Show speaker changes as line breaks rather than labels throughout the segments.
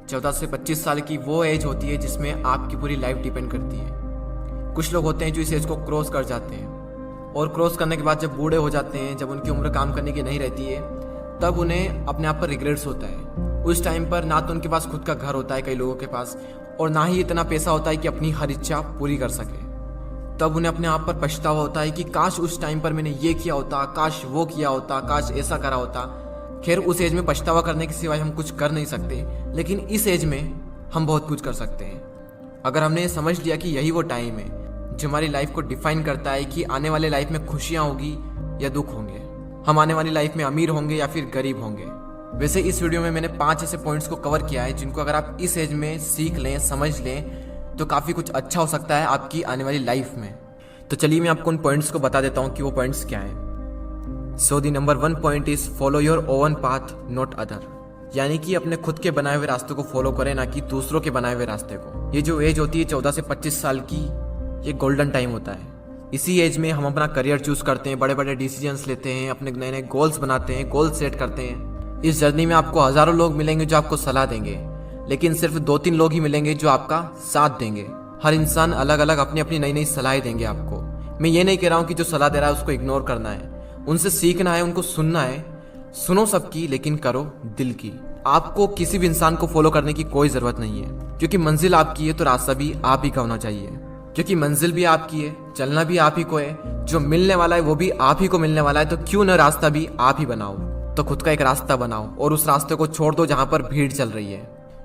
14 से 25 साल की वो एज होती है जिसमें आपकी पूरी लाइफ डिपेंड करती है। कुछ लोग होते हैं जो इस एज को क्रॉस कर जाते हैं और क्रॉस करने के बाद जब बूढ़े हो जाते हैं, जब उनकी उम्र काम करने की नहीं रहती है, तब उन्हें अपने आप पर रिग्रेट्स होता है। उस टाइम पर ना तो उनके पास खुद का घर होता है कई लोगों के पास, और ना ही इतना पैसा होता है कि अपनी हर इच्छा पूरी कर सके। तब उन्हें अपने आप पर पछतावा होता है कि काश उस टाइम पर मैंने ये किया होता, काश वो किया होता, काश ऐसा करा होता। खैर, उस एज में पछतावा करने के सिवाय हम कुछ कर नहीं सकते, लेकिन इस एज में हम बहुत कुछ कर सकते हैं। अगर हमने समझ लिया कि यही वो टाइम है जो हमारी लाइफ को डिफाइन करता है कि आने वाले लाइफ में खुशियाँ होगी या दुख होंगे, हम आने वाली लाइफ में अमीर होंगे या फिर गरीब होंगे। वैसे इस वीडियो में मैंने 5 ऐसे पॉइंट्स को कवर किया है जिनको अगर आप इस एज में सीख लें, समझ लें, तो काफ़ी कुछ अच्छा हो सकता है आपकी आने वाली लाइफ में। तो चलिए मैं आपको उन पॉइंट्स को बता देता हूँ कि वो पॉइंट्स क्या हैं। So the number 1 point is follow your own path not other, यानी कि अपने खुद के बनाए हुए रास्ते को फॉलो करें, ना कि दूसरों के बनाए हुए रास्ते को। ये जो एज होती है 14 से 25 साल की, ये गोल्डन टाइम होता है। इसी एज में हम अपना करियर चूज करते हैं, बड़े बड़े डिसीजंस लेते हैं, अपने नए नए गोल्स बनाते हैं, गोल सेट करते हैं। इस जर्नी में आपको हजारों लोग मिलेंगे जो आपको सलाह देंगे, लेकिन सिर्फ 2-3 लोग ही मिलेंगे जो आपका साथ देंगे। हर इंसान अलग अलग अपनी अपनी नई नई सलाह देंगे आपको। मैं ये नहीं कह रहा हूँ कि जो सलाह दे रहा है उसको इग्नोर करना है, उनसे सीखना है, उनको सुनना है। सुनो सबकी, लेकिन करो दिल की। आपको किसी भी इंसान को फॉलो करने की कोई जरूरत नहीं है, क्योंकि मंजिल आपकी है तो रास्ता भी आप ही का होना चाहिए। क्योंकि मंजिल भी आपकी है, चलना भी आप ही को है, जो मिलने वाला है वो भी आप ही को मिलने वाला है, तो क्यों न रास्ता भी आप ही बनाओ। तो खुद का एक रास्ता बनाओ और उस रास्ते को छोड़ दो जहां पर भीड़ चल रही है,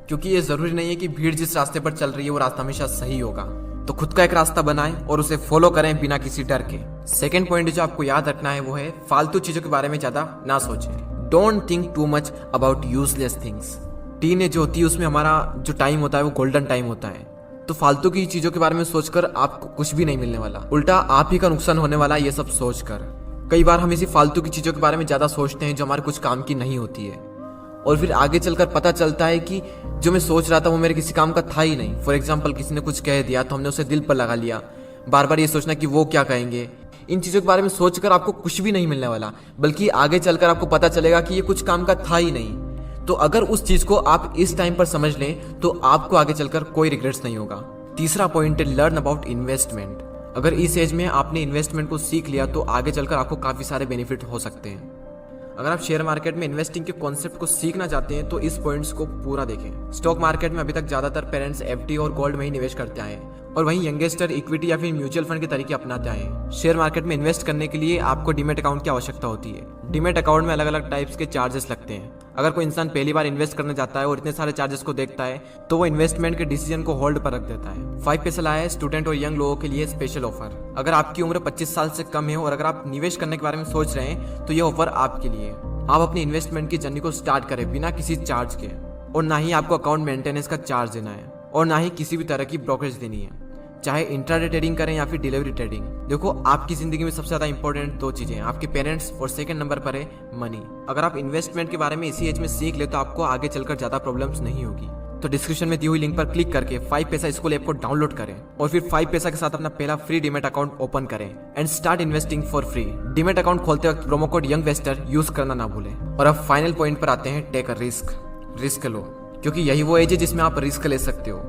क्योंकि ये जरूरी नहीं है कि भीड़ जिस रास्ते पर चल रही है वो रास्ता हमेशा सही होगा। तो खुद का एक रास्ता बनाएं और उसे फॉलो करें बिना किसी डर के। सेकंड पॉइंट जो आपको याद रखना है वो है फालतू चीजों के बारे में ज्यादा ना सोचें। Don't think too much about useless things. Teenage जो होती है उसमें हमारा जो टाइम होता है वो गोल्डन टाइम होता है, तो फालतू की चीजों के बारे में सोचकर आपको कुछ भी नहीं मिलने वाला, उल्टा आप ही का नुकसान होने वाला है ये सब सोचकर। कई बार हम इसी फालतू की चीजों के बारे में ज्यादा सोचते हैं जो हमारे कुछ काम की नहीं होती है, और फिर आगे चलकर पता चलता है कि जो मैं सोच रहा था वो मेरे किसी काम का था ही नहीं। फॉर एग्जाम्पल, किसी ने कुछ कह दिया तो हमने उसे दिल पर लगा लिया, बार बार ये सोचना कि वो क्या कहेंगे। इन चीजों के बारे में सोचकर आपको कुछ भी नहीं मिलने वाला, बल्कि आगे चलकर आपको पता चलेगा कि ये कुछ काम का था ही नहीं। तो अगर उस चीज को आप इस टाइम पर समझ लें तो आपको आगे चलकर कोई रिग्रेट्स नहीं होगा। तीसरा पॉइंट है लर्न अबाउट इन्वेस्टमेंट। अगर इस एज में आपने इन्वेस्टमेंट को सीख लिया तो आगे चलकर आपको काफी सारे बेनिफिट हो सकते हैं। अगर आप शेयर मार्केट में इन्वेस्टिंग के कॉन्सेप्ट को सीखना चाहते हैं तो इस पॉइंट्स को पूरा देखें। स्टॉक मार्केट में अभी तक ज्यादातर पेरेंट्स एफडी और गोल्ड में ही निवेश करते आए हैं, और वहीं यंगस्टर इक्विटी या फिर म्यूचुअल फंड के तरीके अपनाते आए हैं। शेयर मार्केट में इन्वेस्ट करने के लिए आपको डीमैट अकाउंट की आवश्यकता होती है। डीमैट अकाउंट में अलग अलग टाइप्स के चार्जेस लगते हैं। अगर कोई इंसान पहली बार इन्वेस्ट करने जाता है और इतने सारे चार्जेस को देखता है तो वो इन्वेस्टमेंट के डिसीजन को होल्ड पर रख देता है। 5 पैसा लाया है स्टूडेंट और यंग लोगों के लिए स्पेशल ऑफर। अगर आपकी उम्र 25 साल से कम है और अगर आप निवेश करने के बारे में सोच रहे हैं तो ये ऑफर आपके लिए। आप अपनी इन्वेस्टमेंट की जर्नी को स्टार्ट करें बिना किसी चार्ज के, और ना ही आपको अकाउंट मेंटेनेंस का चार्ज देना है, और ना ही किसी भी तरह की ब्रोकरेज देनी है, चाहे इंट्राडे ट्रेडिंग करें या फिर डिलीवरी ट्रेडिंग। देखो, आपकी जिंदगी में सबसे ज्यादा इंपॉर्टेंट 2 चीजें हैं, आपके पेरेंट्स, और सेकंड नंबर पर है मनी। अगर आप इन्वेस्टमेंट के बारे में इसी एज में सीख ले तो आपको आगे चलकर ज्यादा प्रॉब्लम्स नहीं होगी। तो डिस्क्रिप्शन में दी हुई लिंक पर क्लिक करके 5 पैसा स्कूल ऐप को डाउनलोड करें और फिर 5 पैसा के साथ अपना पहला फ्री डीमैट अकाउंट ओपन करें and start investing for free. Demat account खोलते वक्त प्रोमो कोड यंगवेस्टर यूज करना ना भूलें। और अब फाइनल पॉइंट पर आते हैं, टेक अ रिस्क। रिस्क लो, क्योंकि यही वो एज है जिसमें आप रिस्क ले सकते हो,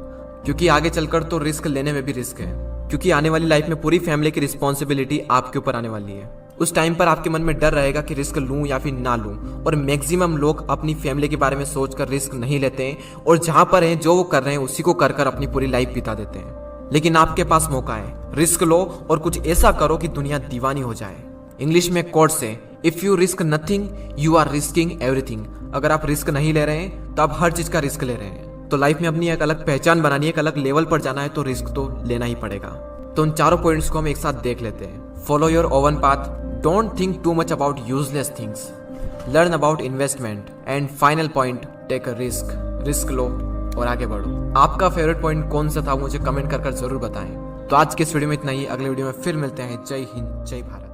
क्योंकि आगे चलकर तो रिस्क लेने में भी रिस्क है, क्योंकि आने वाली लाइफ में पूरी फैमिली की रिस्पॉन्सिबिलिटी आपके ऊपर आने वाली है। उस टाइम पर आपके मन में डर रहेगा कि रिस्क लूं या फिर ना लूं, और मैक्सिमम लोग अपनी फैमिली के बारे में सोचकर रिस्क नहीं लेते हैं, और जहां पर हैं जो वो कर रहे हैं उसी को कर कर अपनी पूरी लाइफ बिता देते हैं। लेकिन आपके पास मौका है, रिस्क लो और कुछ ऐसा करो कि दुनिया दीवानी हो जाए। इंग्लिश में कोट से, if you risk nothing you are risking everything. अगर आप रिस्क नहीं ले रहे हैं तो आप हर चीज का रिस्क ले रहे हैं। तो लाइफ में अपनी एक अलग पहचान बनानी है, एक अलग लेवल पर जाना है, तो रिस्क तो लेना ही पड़ेगा। तो उन चारों पॉइंट्स को हम एक साथ देख लेते हैं। Follow your own path, don't think too much about useless things, learn about investment, and final point, take a risk. Risk लो और आगे बढ़ो। आपका फेवरेट पॉइंट कौन सा था मुझे कमेंट कर जरूर बताएं। तो आज के इस वीडियो में इतना ही, अगले वीडियो में फिर मिलते हैं। जय हिंद, जय भारत।